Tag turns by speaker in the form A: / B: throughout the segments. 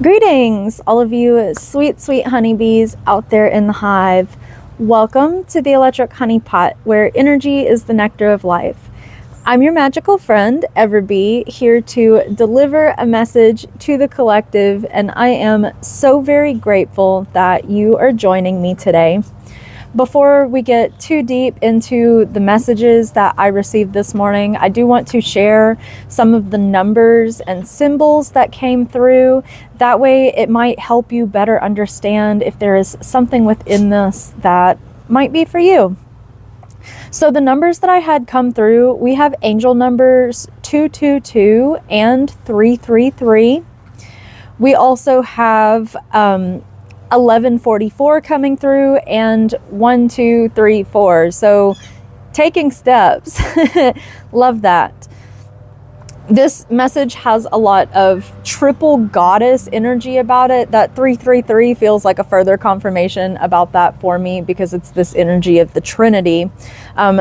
A: Greetings, all of you sweet, sweet honeybees out there in the hive. Welcome to the Electric Honey Pot, where energy is the nectar of life. I'm your magical friend, Everbee, here to deliver a message to the collective, and I am so very grateful that you are joining me today. Before we get too deep into the messages that I received this morning, I do want to share some of the numbers and symbols that came through. That way it might help you better understand if there is something within this that might be for you. So the numbers that I had come through, we have angel numbers 222 and 333. We also have 1144 coming through and 1234. So taking steps. Love that. This message has a lot of triple goddess energy about it. That 333 feels like a further confirmation about that for me because it's this energy of the Trinity.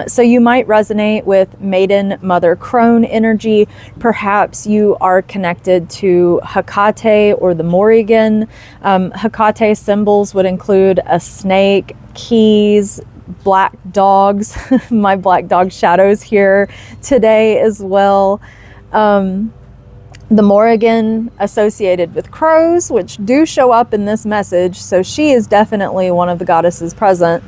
A: So you might resonate with Maiden Mother Crone energy. Perhaps you are connected to Hecate or the Morrigan. Hecate symbols would include a snake, keys, black dogs. My black dog shadows here today as well. The Morrigan associated with crows, which do show up in this message, so she is definitely one of the goddesses present.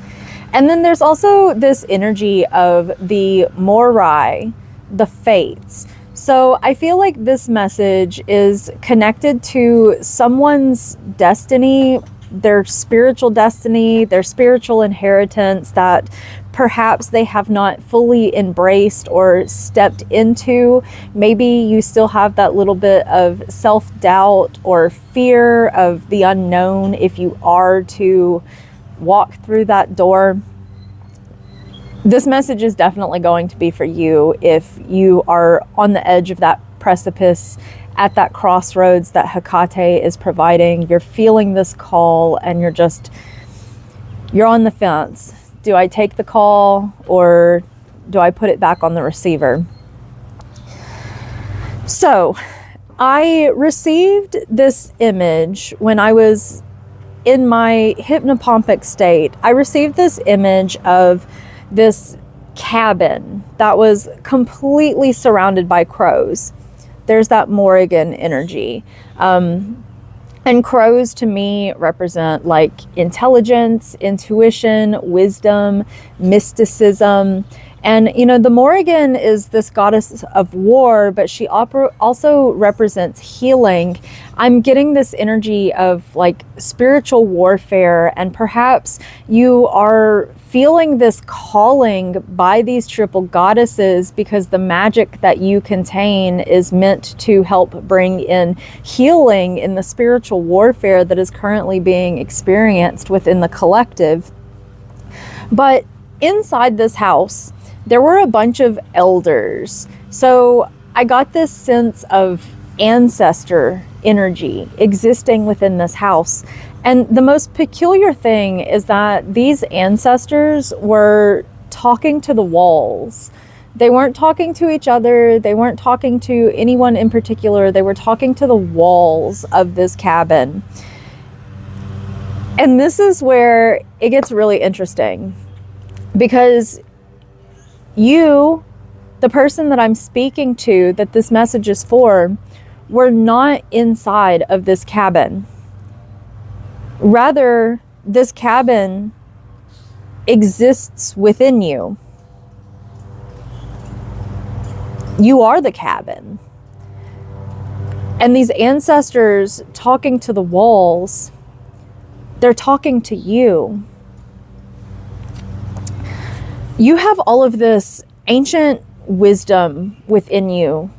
A: And then there's also this energy of the Morai, the fates. So I feel like this message is connected to someone's destiny, their spiritual destiny, their spiritual inheritance that perhaps they have not fully embraced or stepped into. Maybe you still have that little bit of self-doubt or fear of the unknown if you are to walk through that door. This message is definitely going to be for you if you are on the edge of that precipice at that crossroads that Hecate is providing. You're feeling this call and you're on the fence. Do I take the call or do I put it back on the receiver? So I received this image when I was in my hypnopompic state. I received this image of this cabin that was completely surrounded by crows. There's that Morrigan energy. And crows to me represent like intelligence, intuition, wisdom, mysticism. And, you know, the Morrigan is this goddess of war, but she also represents healing. I'm getting this energy of like spiritual warfare, and perhaps you are feeling this calling by these triple goddesses because the magic that you contain is meant to help bring in healing in the spiritual warfare that is currently being experienced within the collective. But inside this house, there were a bunch of elders. So I got this sense of ancestor energy existing within this house. And the most peculiar thing is that these ancestors were talking to the walls. They weren't talking to each other. They weren't talking to anyone in particular. They were talking to the walls of this cabin. And this is where it gets really interesting, because you, the person that I'm speaking to, that this message is for, were not inside of this cabin. Rather, this cabin exists within you. You are the cabin. And these ancestors talking to the walls, they're talking to you. You have all of this ancient wisdom within you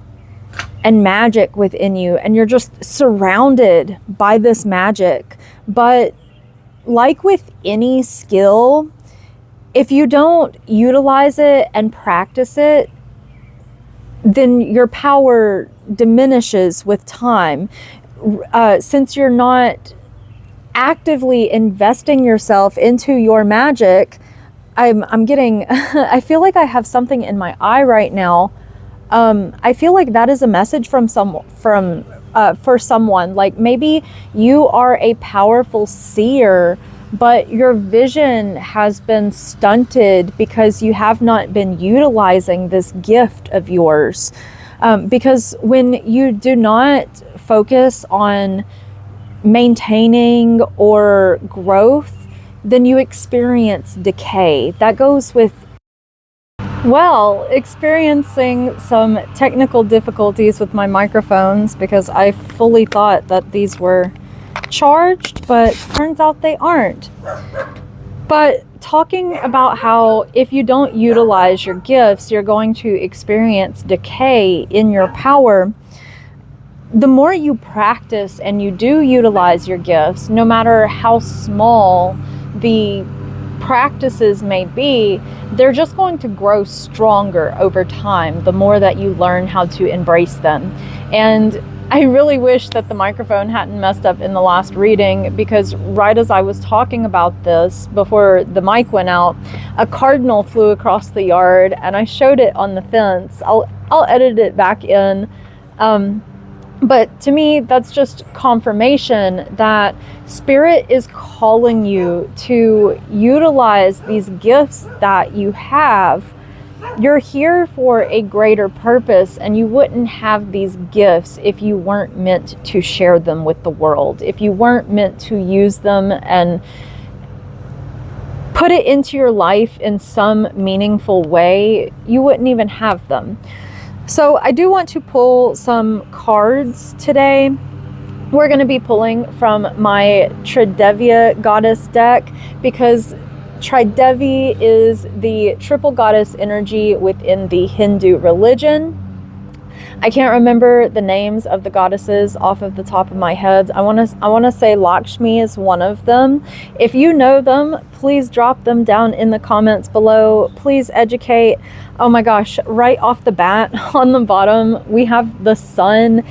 A: and magic within you, and you're just surrounded by this magic. But like with any skill, if you don't utilize it and practice it, then your power diminishes with time. Since you're not actively investing yourself into your magic, I'm getting, I feel like I have something in my eye right now. I feel like that is a message from for someone. Like maybe you are a powerful seer, but your vision has been stunted because you have not been utilizing this gift of yours. Because when you do not focus on maintaining or growth, then you experience decay. That goes with, well, experiencing some technical difficulties with my microphones because I fully thought that these were charged, but turns out they aren't. But talking about how if you don't utilize your gifts, you're going to experience decay in your power. The more you practice and you do utilize your gifts, no matter how small the practices may be, they're just going to grow stronger over time the more that you learn how to embrace them. And I really wish that the microphone hadn't messed up in the last reading, because right as I was talking about this before the mic went out, a cardinal flew across the yard and I showed it on the fence. I'll edit it back in. But to me, that's just confirmation that Spirit is calling you to utilize these gifts that you have. You're here for a greater purpose, and you wouldn't have these gifts if you weren't meant to share them with the world. If you weren't meant to use them and put it into your life in some meaningful way, you wouldn't even have them. So I do want to pull some cards today. We're going to be pulling from my Tridevia goddess deck, because Tridevia is the triple goddess energy within the Hindu religion. I can't remember the names of the goddesses off of the top of my head. I want to say Lakshmi is one of them. If you know them, please drop them down in the comments below. Please educate. Oh my gosh, right off the bat on the bottom, we have the sun.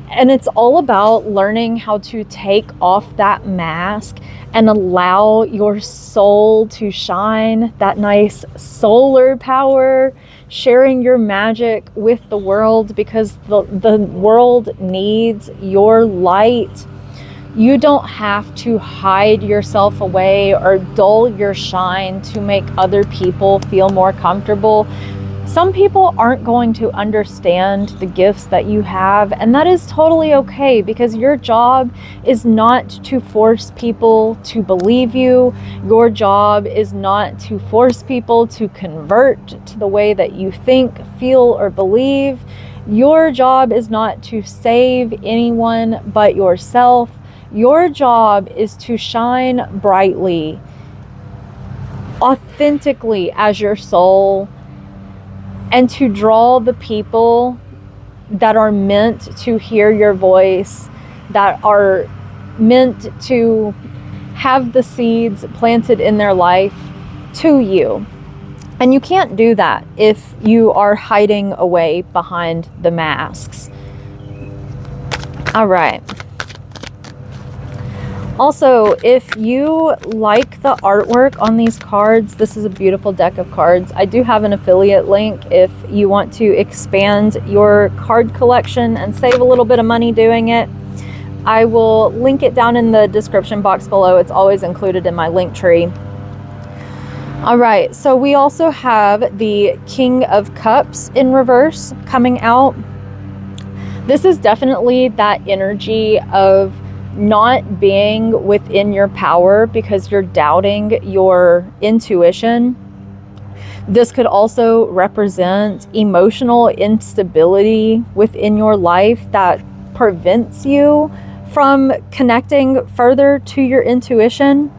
A: And it's all about learning how to take off that mask and allow your soul to shine, that nice solar power, sharing your magic with the world, because the world needs your light. You don't have to hide yourself away or dull your shine to make other people feel more comfortable. Some people aren't going to understand the gifts that you have, and that is totally okay, because your job is not to force people to believe you. Your job is not to force people to convert to the way that you think, feel, or believe. Your job is not to save anyone but yourself. Your job is to shine brightly, authentically as your soul, and to draw the people that are meant to hear your voice, that are meant to have the seeds planted in their life to you. And you can't do that if you are hiding away behind the masks. All right. Also, if you like the artwork on these cards, this is a beautiful deck of cards. I do have an affiliate link if you want to expand your card collection and save a little bit of money doing it. I will link it down in the description box below. It's always included in my link tree. All right, so we also have the King of Cups in reverse coming out. This is definitely that energy of not being within your power because you're doubting your intuition. This could also represent emotional instability within your life that prevents you from connecting further to your intuition.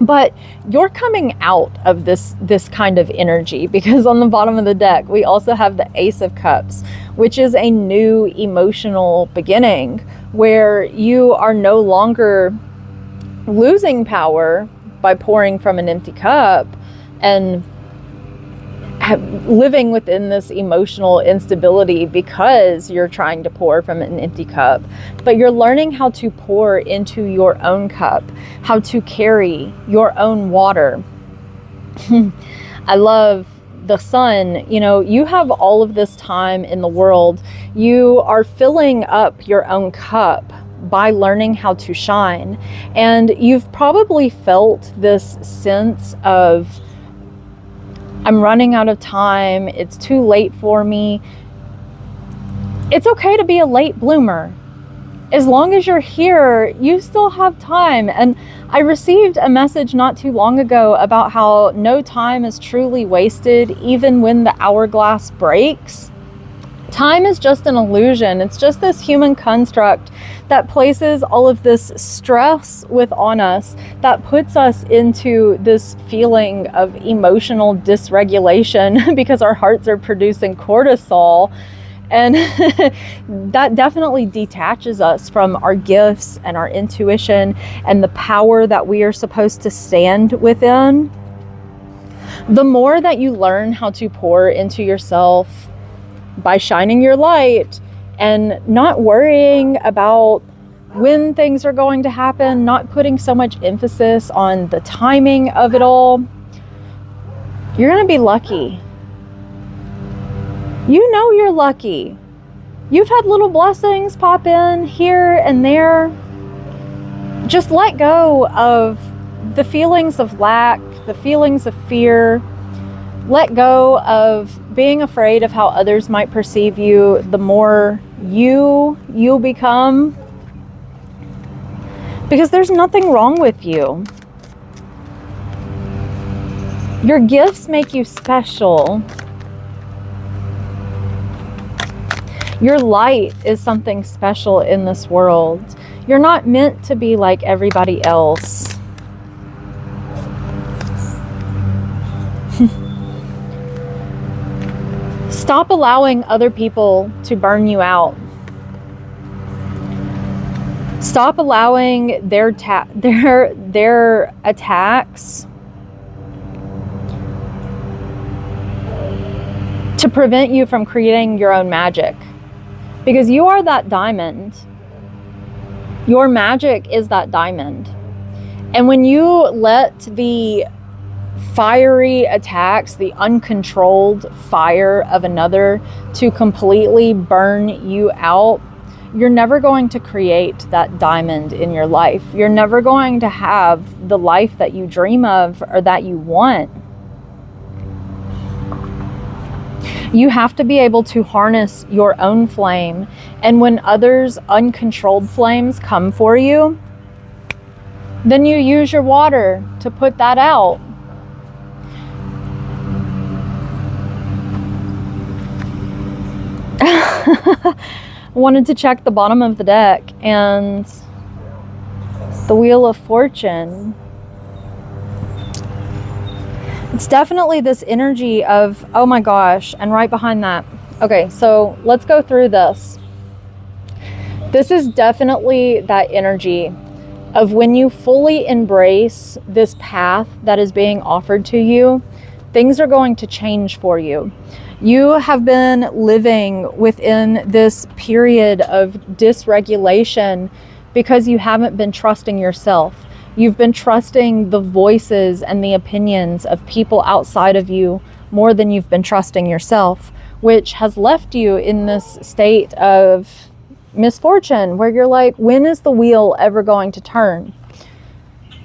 A: But you're coming out of this kind of energy, because on the bottom of the deck, we also have the Ace of Cups, which is a new emotional beginning where you are no longer losing power by pouring from an empty cup and living within this emotional instability because you're trying to pour from an empty cup. But you're learning how to pour into your own cup, how to carry your own water. I love the sun, you know, you have all of this time in the world. You are filling up your own cup by learning how to shine. And you've probably felt this sense of, I'm running out of time. It's too late for me. It's okay to be a late bloomer. As long as you're here, you still have time. And I received a message not too long ago about how no time is truly wasted, even when the hourglass breaks. Time is just an illusion. It's just this human construct that places all of this stress on us, that puts us into this feeling of emotional dysregulation because our hearts are producing cortisol. And that definitely detaches us from our gifts and our intuition and the power that we are supposed to stand within. The more that you learn how to pour into yourself by shining your light and not worrying about when things are going to happen, not putting so much emphasis on the timing of it all, you're going to be lucky. You know you're lucky. You've had little blessings pop in here and there. Just let go of the feelings of lack, the feelings of fear. Let go of being afraid of how others might perceive you. The more you become, because there's nothing wrong with you. Your gifts make you special. Your light is something special in this world. You're not meant to be like everybody else. Stop allowing other people to burn you out. Stop allowing their attacks to prevent you from creating your own magic. Because you are that diamond. Your magic is that diamond. And when you let the fiery attacks, the uncontrolled fire of another to completely burn you out, you're never going to create that diamond in your life. You're never going to have the life that you dream of or that you want. You have to be able to harness your own flame. And when others' uncontrolled flames come for you, then you use your water to put that out. Wanted to check the bottom of the deck, and the Wheel of Fortune. It's definitely this energy of, oh my gosh, and right behind that. Okay, so let's go through this. This is definitely that energy of when you fully embrace this path that is being offered to you, things are going to change for you. You have been living within this period of dysregulation because you haven't been trusting yourself. You've been trusting the voices and the opinions of people outside of you more than you've been trusting yourself, which has left you in this state of misfortune where you're like, when is the wheel ever going to turn?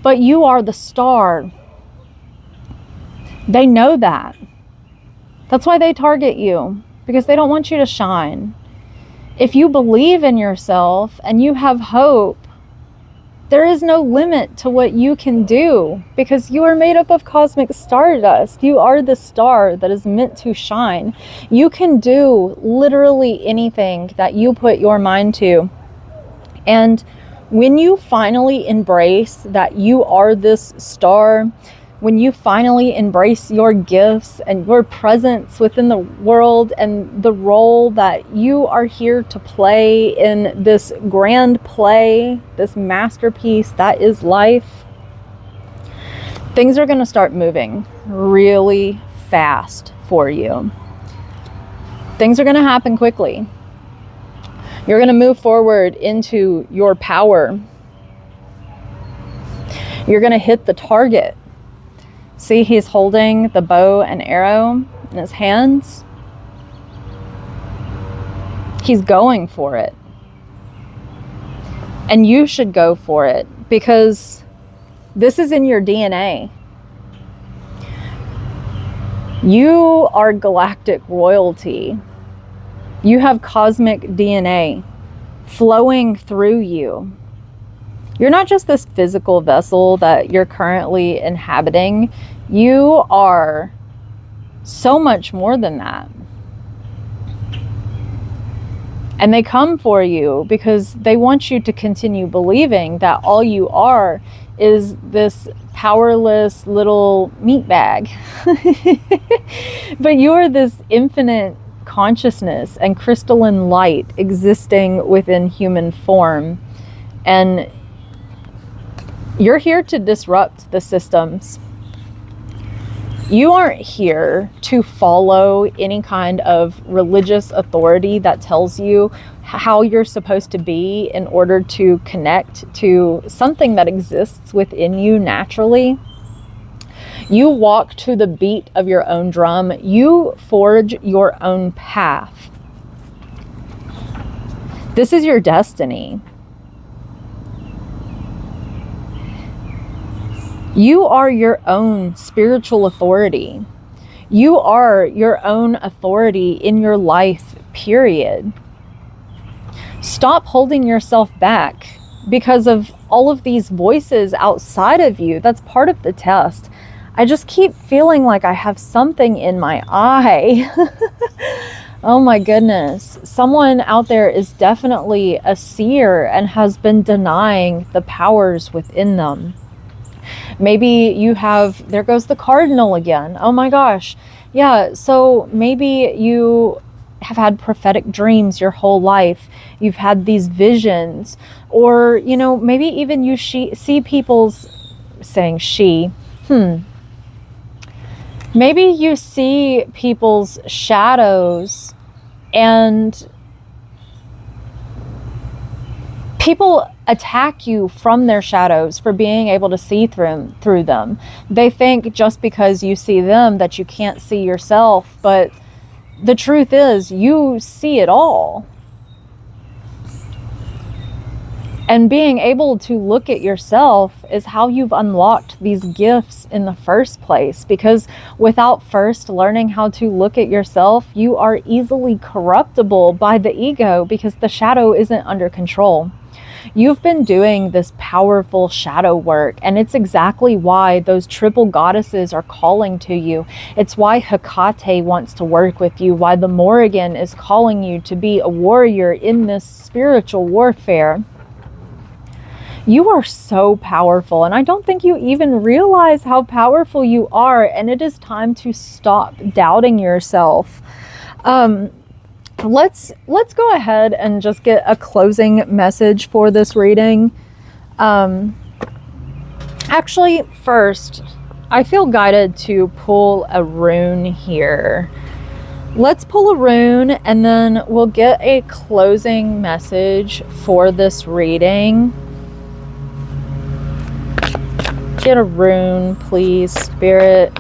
A: But you are the star. They know that. That's why they target you, because they don't want you to shine. If you believe in yourself and you have hope, there is no limit to what you can do, because you are made up of cosmic stardust. You are the star that is meant to shine. You can do literally anything that you put your mind to. And when you finally embrace that you are this star, when you finally embrace your gifts and your presence within the world and the role that you are here to play in this grand play, this masterpiece that is life, things are going to start moving really fast for you. Things are going to happen quickly. You're going to move forward into your power. You're going to hit the target. See, he's holding the bow and arrow. in his hands, he's going for it. And you should go for it, because this is in your DNA. You are galactic royalty. You have cosmic DNA flowing through you. You're not just this physical vessel that you're currently inhabiting. You are so much more than that. And they come for you because they want you to continue believing that all you are is this powerless little meat bag. But you are this infinite consciousness and crystalline light existing within human form. And you're here to disrupt the systems. You aren't here to follow any kind of religious authority that tells you how you're supposed to be in order to connect to something that exists within you naturally. You walk to the beat of your own drum. You forge your own path. This is your destiny. You are your own spiritual authority. You are your own authority in your life, period. Stop holding yourself back because of all of these voices outside of you. That's part of the test. I just keep feeling like I have something in my eye. Oh my goodness. Someone out there is definitely a seer and has been denying the powers within them. Maybe you have, there goes the cardinal again. Oh my gosh. Yeah, so maybe you have had prophetic dreams your whole life. You've had these visions, or, you know, maybe even you see people's, saying she, maybe you see people's shadows, and people attack you from their shadows for being able to see through them. They think just because you see them that you can't see yourself, but the truth is you see it all. And being able to look at yourself is how you've unlocked these gifts in the first place, because without first learning how to look at yourself, you are easily corruptible by the ego because the shadow isn't under control. You've been doing this powerful shadow work, and it's exactly why those triple goddesses are calling to you. It's why Hecate wants to work with you, why the Morrigan is calling you to be a warrior in this spiritual warfare. You are so powerful, and I don't think you even realize how powerful you are, and it is time to stop doubting yourself. Let's go ahead and just get a closing message for this reading. Actually, first, I feel guided to pull a rune here. Let's pull a rune, and then we'll get a closing message for this reading. Get a rune, please, Spirit.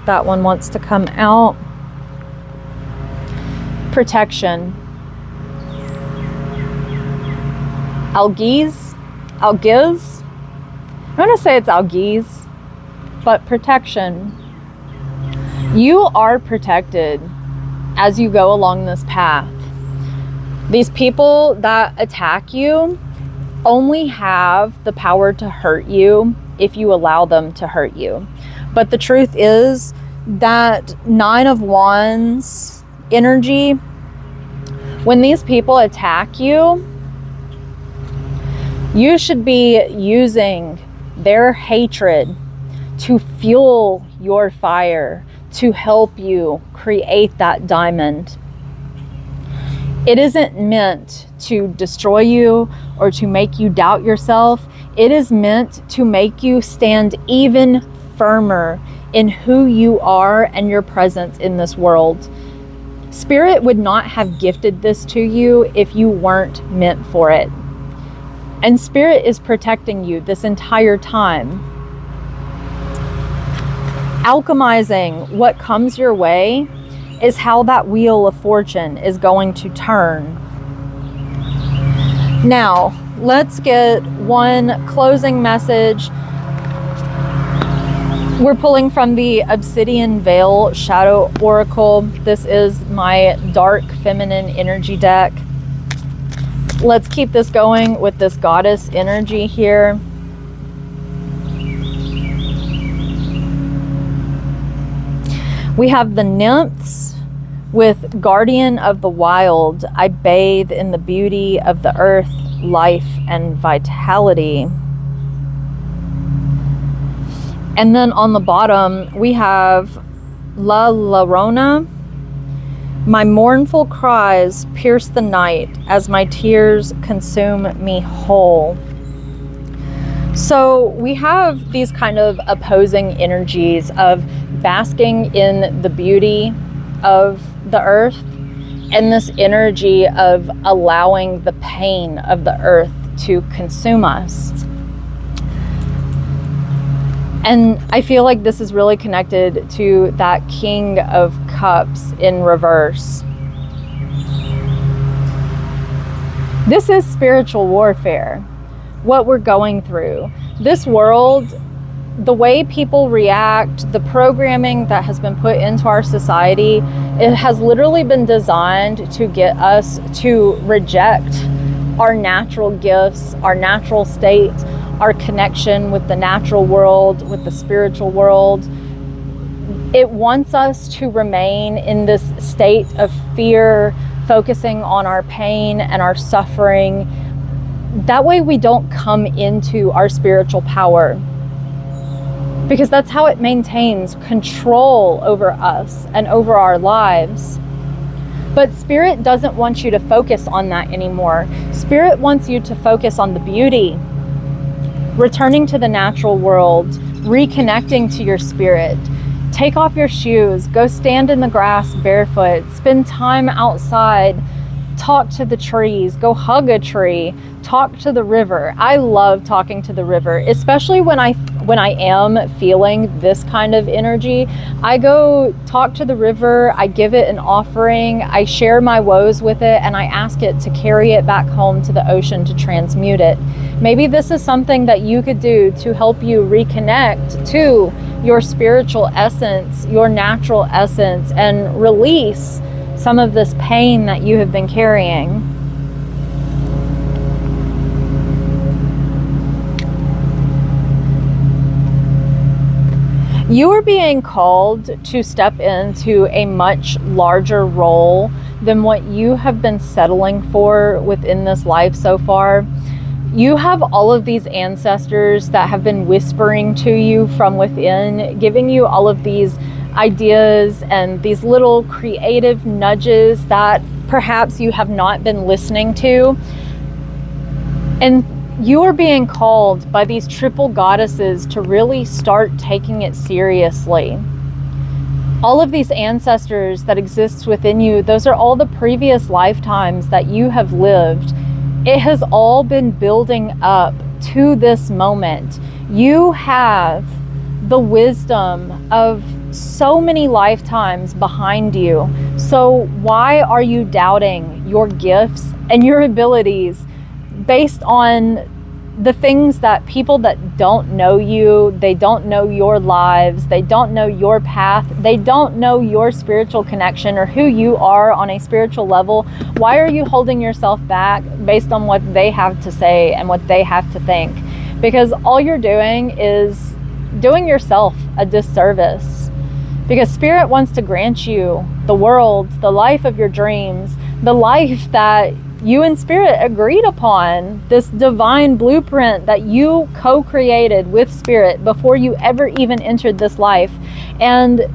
A: That one wants to come out. Protection. Algiz. I'm going to say it's Algiz, but protection. You are protected as you go along this path. These people that attack you only have the power to hurt you if you allow them to hurt you. But the truth is that 9 of Wands energy, when these people attack you, you should be using their hatred to fuel your fire, to help you create that diamond. It isn't meant to destroy you or to make you doubt yourself. It is meant to make you stand even firmer in who you are and your presence in this world. Spirit would not have gifted this to you if you weren't meant for it. And Spirit is protecting you this entire time. alchemizing what comes your way is how that wheel of fortune is going to turn. Now, let's get one closing message. We're pulling from the Obsidian Veil Shadow Oracle. This is my dark feminine energy deck. Let's keep this going with this goddess energy here. We have the nymphs with Guardian of the Wild. I bathe in the beauty of the earth, life, and vitality. And then on the bottom, we have La Llorona. My mournful cries pierce the night as my tears consume me whole. So we have these kind of opposing energies of basking in the beauty of the earth and this energy of allowing the pain of the earth to consume us. And I feel like this is really connected to that King of Cups in reverse. This is spiritual warfare, what we're going through. This world, the way people react, the programming that has been put into our society, it has literally been designed to get us to reject our natural gifts, our natural state, our connection with the natural world, with the spiritual world. It wants us to remain in this state of fear, focusing on our pain and our suffering. That way we don't come into our spiritual power, because that's how it maintains control over us and over our lives. But Spirit doesn't want you to focus on that anymore. Spirit wants you to focus on the beauty, returning to the natural world, reconnecting to your spirit. Take off your shoes, go stand in the grass barefoot, spend time outside, talk to the trees, go hug a tree, talk to the river. I love talking to the river, especially when I am feeling this kind of energy. I go talk to the river, I give it an offering, I share my woes with it, and I ask it to carry it back home to the ocean to transmute it. Maybe this is something that you could do to help you reconnect to your spiritual essence, your natural essence, and release some of this pain that you have been carrying. You are being called to step into a much larger role than what you have been settling for within this life so far. You have all of these ancestors that have been whispering to you from within, giving you all of these ideas and these little creative nudges that perhaps you have not been listening to. And you are being called by these triple goddesses to really start taking it seriously. All of these ancestors that exist within you, those are all the previous lifetimes that you have lived. It has all been building up to this moment. You have the wisdom of so many lifetimes behind you. So why are you doubting your gifts and your abilities based on the things that people that don't know you, they don't know your lives, they don't know your path, they don't know your spiritual connection or who you are on a spiritual level? Why are you holding yourself back based on what they have to say and what they have to think? Because all you're doing is doing yourself a disservice. Because Spirit wants to grant you the world, the life of your dreams, the life that you and Spirit agreed upon, this divine blueprint that you co-created with Spirit before you ever even entered this life. And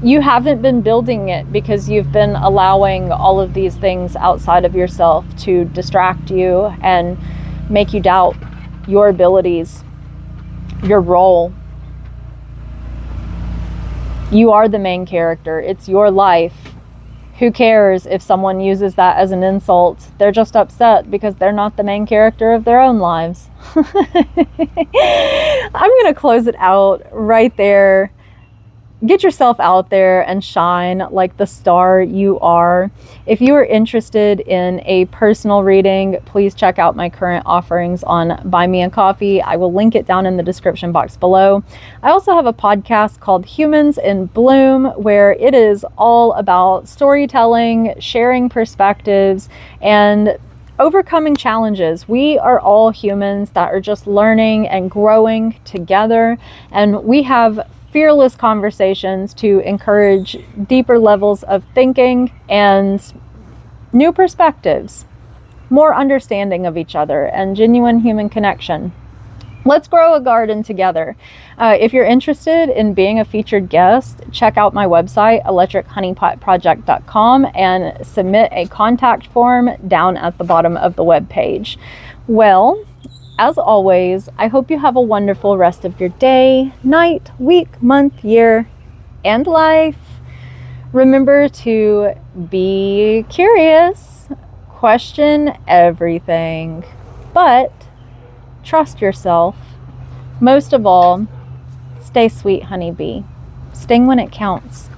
A: you haven't been building it because you've been allowing all of these things outside of yourself to distract you and make you doubt your abilities, your role. You are the main character. It's your life. Who cares if someone uses that as an insult? They're just upset because they're not the main character of their own lives. I'm going to close it out right there. get yourself out there and shine like the star you are. If you are interested in a personal reading, please check out my current offerings on Buy Me a Coffee. I will link it down in the description box below. I also have a podcast called Humans in Bloom, where it is all about storytelling, sharing perspectives, and overcoming challenges. We are all humans that are just learning and growing together, and we have fearless conversations to encourage deeper levels of thinking and new perspectives, more understanding of each other, and genuine human connection. Let's grow a garden together. If you're interested in being a featured guest, check out my website, electrichoneypotproject.com, and submit a contact form down at the bottom of the webpage. Well, as always, I hope you have a wonderful rest of your day, night, week, month, year, and life. Remember to be curious, question everything, but trust yourself. Most of all, stay sweet, honeybee. Sting when it counts.